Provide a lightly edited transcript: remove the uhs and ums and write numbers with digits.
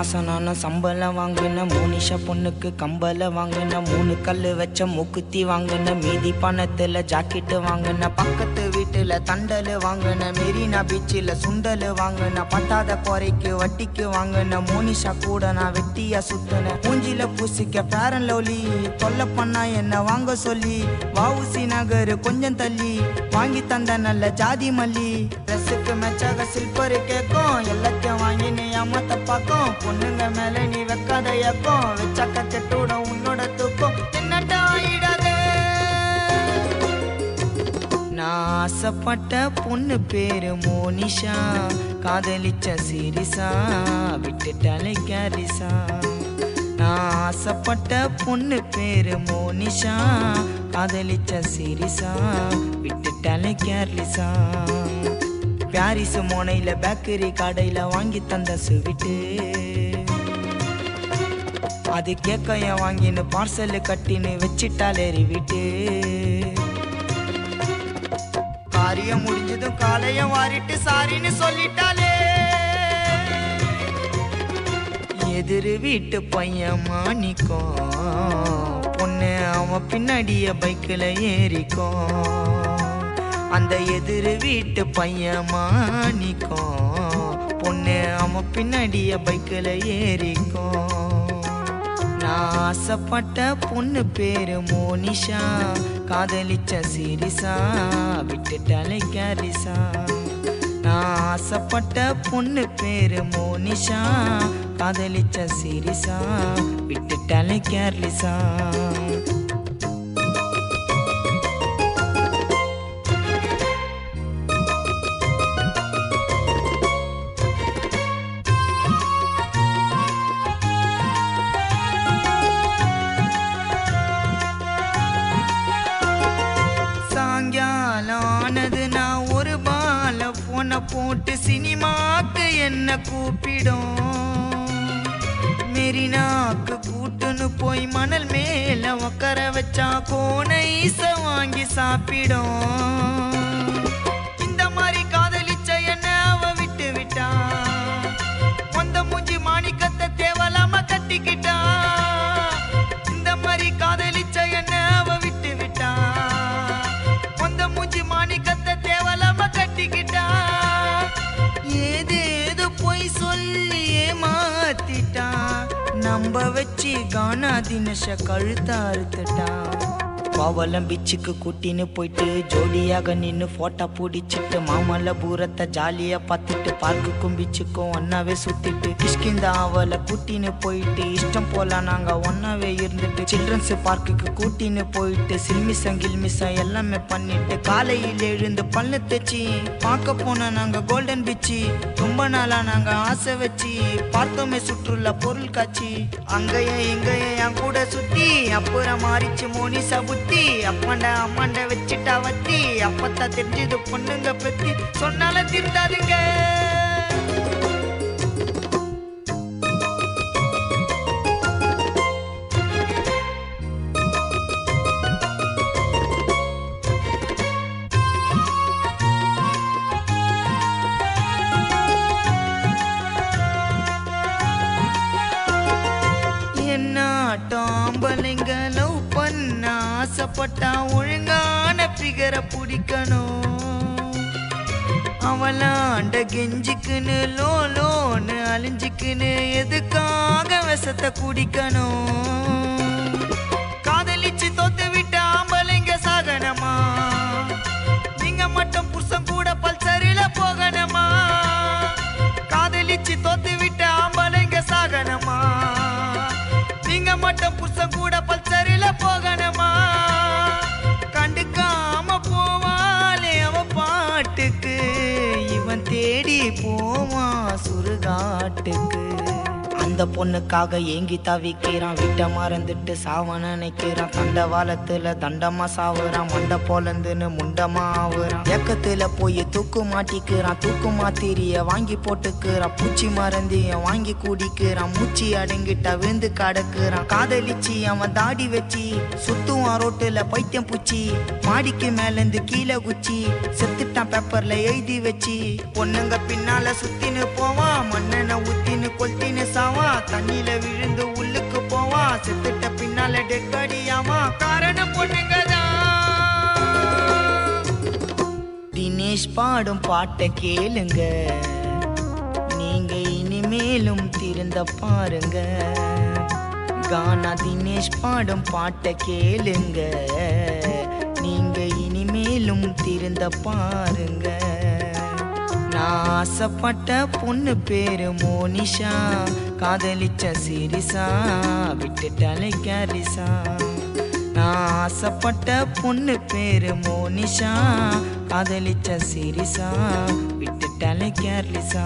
மாசம் நானும் சம்பளம் வாங்கின மோனிஷா பொண்ணுக்கு கம்பல வாங்கின 3 கல்லு வச்ச மூக்குத்தி வாங்கின மீதி பணத்துல ஜாக்கெட்டு வாங்கின பக்கத்து வீட்டுல தண்டல் வாங்கின மெரினா பீச்சில் சுண்டல் வாங்கின பத்தாத குறைக்கு வட்டிக்கு வாங்கின மோனிஷா கூட நான் வெட்டியா சுத்தின மூஞ்சில பூசிக்க ஃபேர் அண்ட் லவ்லி தொல்லை பண்ணா என்ன வாங்க சொல்லி வஉசி நகர் கொஞ்சம் தள்ளி வாங்கி தந்த நல்ல ஜாதி மல்லி ட்ரெஸ்ஸுக்கு மெச்சாக சில்பரு கேட்கும் எல்லாத்தையும் வாங்கி நீ அம்மாத்த பார்க்கும் பொண்ணுங்க மேல நீ வைக்காத ஏக்கம் வச்சாக்க கெட்டுடும் உன்னோட தூக்கம் என்னடா ஆயிடாதே நான் ஆசைப்பட்ட பொண்ணு பேரு மோனிஷா காதலிச்ச சீரிசா விட்டுட்டாலே கேரிசா நான் ஆசைப்பட்ட பொண்ணு பேரு மோனிஷா காதலிச்ச சீரிசா விட்டுட்டாலே கேர்லிசா பாரிஸ் மோனையில பேக்கரி கடையில வாங்கி தந்த ஸ்வீட்டு அது கேக்கைய வாங்கின்னு பார்சல் கட்டின்னு வச்சிட்டாலே வீட்டு காரியம் முடிஞ்சதும் காலையும் வாரிட்டு சாரின்னு சொல்லிட்டாலே எதிர் வீட்டு பையன் மாணிக்கும் பொண்ணு அவன் பின்னாடிய பைக்கில் ஏறிக்கும் அந்த எதிர் வீட்டு பையன் மாணிக்கும் பொண்ணு அவன் பின்னாடிய பைக்கில் ஏறிக்கும் நான் ஆசைப்பட்ட பொண்ணு பேரு மோனிஷா காதலிச்ச சீரிசா விட்டுட்டாலே கேரிசா நான் ஆசைப்பட்ட பொண்ணு பேரு மோனிஷா காதலிச்ச சீரிசா விட்டுட்டாலே கேர்லிசா சாயங்காலானது நான் ஒரு பால போன போட்டு சினிமாக்கு என்ன கூப்பிடும் மெரினாக்கு கூட்டுன்னு போய் மணல் மேல உக்கர வச்சா கோனைச வாங்கி சாப்பிடும் இந்த மாதிரி காதலிச்ச என்ன அவ விட்டு விட்டா வந்த மூஞ்சி மாணிக்கத்தை தேவலாம கட்டிக்கிட்டா இந்த மாதிரி காதலிச்ச என்ன அவ விட்டு விட்டா வந்த மூஞ்சி மாணிக்கத்தை தேவலாம கட்டிக்கிட்டா ஏதேது போய் சொல்லி ஏமாத்திட்டா நம்ப வச்சு கானா தினேஷ கழுத்த அறுத்துட்டா பவளம் பீச்சுக்கு கூட்டின்னு போயிட்டு ஜோடியாக நின்று போட்டோ பிடிச்சிட்டு மாமல்லபுரத்தை ஜாலியா பார்த்துட்டு பார்க்குக்கும் பீச்சுக்கும் ஒன்னாவே சுத்திட்டு கிஷ்கிந்தா அவளை கூட்டின்னு போயிட்டு இஷ்டம் போல நாங்க ஒன்னாவே இருந்துட்டு சில்ட்ரன்ஸ் பார்க்குக்கு கூட்டின்னு போயிட்டு சில்மிசம் கில்மிசம் எல்லாமே பண்ணிட்டு காலையில் எழுந்து பல்லு தேச்சி பார்க்க போன நாங்க கோல்டன் பீச்சு ரொம்ப நாளா நாங்க ஆசை வச்சு பார்த்தோமே சுற்றுலா பொருள் காட்சி அங்கேயே இங்கேயே என் கூட சுத்தி அப்புறம் மாறிச்சு மோனிஷா புத்தி அப்பாண்ட அம்மாண்ட வச்சுட்டா வத்தி அப்பத்தான் தெரிஞ்சது பொண்ணுங்க பத்தி சொன்னால திருந்தாதுங்க ஆம்பளைங்க லவ் பண்ண ஆசைப்பட்டா ஒழுங்கான பிகரை பிடிக்கணும் அவளாண்ட கெஞ்சிக்குன்னு லோன்னு அழிஞ்சிக்குன்னு எதுக்காக விஷத்தை குடிக்கணும் காதலிச்சு தோத்து விட்ட ஆம்பளைங்க சாகனமா நீங்க மட்டும் புருஷன் கூட பல்சரில போகணுமா காதலிச்சு தோத்து விட்ட ஆம்பளைங்க சாகனமா நீங்க மட்டும் புருஷன் கூட பல்சரில போகணுமா கண்டுக்காம போவாளே அவ பாட்டுக்கு இவன் தேடி போவான் சுடுகாட்டுக்கு அந்த பொண்ணுக்காக ஏங்கி தவிக்கிறான் விட்ட மறந்துட்டு சாவ நினைக்கிறான் தண்டவாளத்துல தண்டமா சாவுறான் மண்டை போலந்துன்னு முண்டமா ஆகுறான் ஏக்கத்துல போய் தூக்கு மாட்டிக்கிறான் தூக்கு மாத்திரிய வாங்கி போட்டுக்கிறான் பூச்சி மருந்திய வாங்கி குடிக்கிறான் மூச்சி அடங்கிட்ட விழுந்து கடக்குறான் காதலிச்சு அவன் தாடி வச்சு சுத்துவான் ரோட்டுல பைத்தியம் பூச்சி மாடிக்கு மேலேந்து கீழே குச்சி செத்துட்டான் பேப்பர்ல எழுதி வச்சு பொண்ணுங்க பின்னால சுத்தின்னு போவான் மண்ணெண்ண ஊத்தின்னு கொல்த்தின்னு சாவான் தண்ணியில விழுந்து உள்ளுக்கு போவான். செத்துட்ட பின்னால டெட் பாடியாமா காரணம் பொண்ணுங்கதான். தினேஷ் பாடும் பாட்டை கேளுங்க, நீங்க இனிமேலும் திருந்த பாருங்க. கானா தினேஷ் பாடும் பாட்டை கேளுங்க, நீங்க இனிமேலும் திருந்த பாருங்க. நான் ஆசைப்பட்ட பொண்ணு பேரு மோனிஷா, காதலிச்ச சிரிசா விட்டுட்டாலே கேரிசா. நான் ஆசைப்பட்ட பொண்ணு பேரு மோனிஷா, காதலிச்ச சிரிசா விட்டுட்டாலே கேர்லிசா.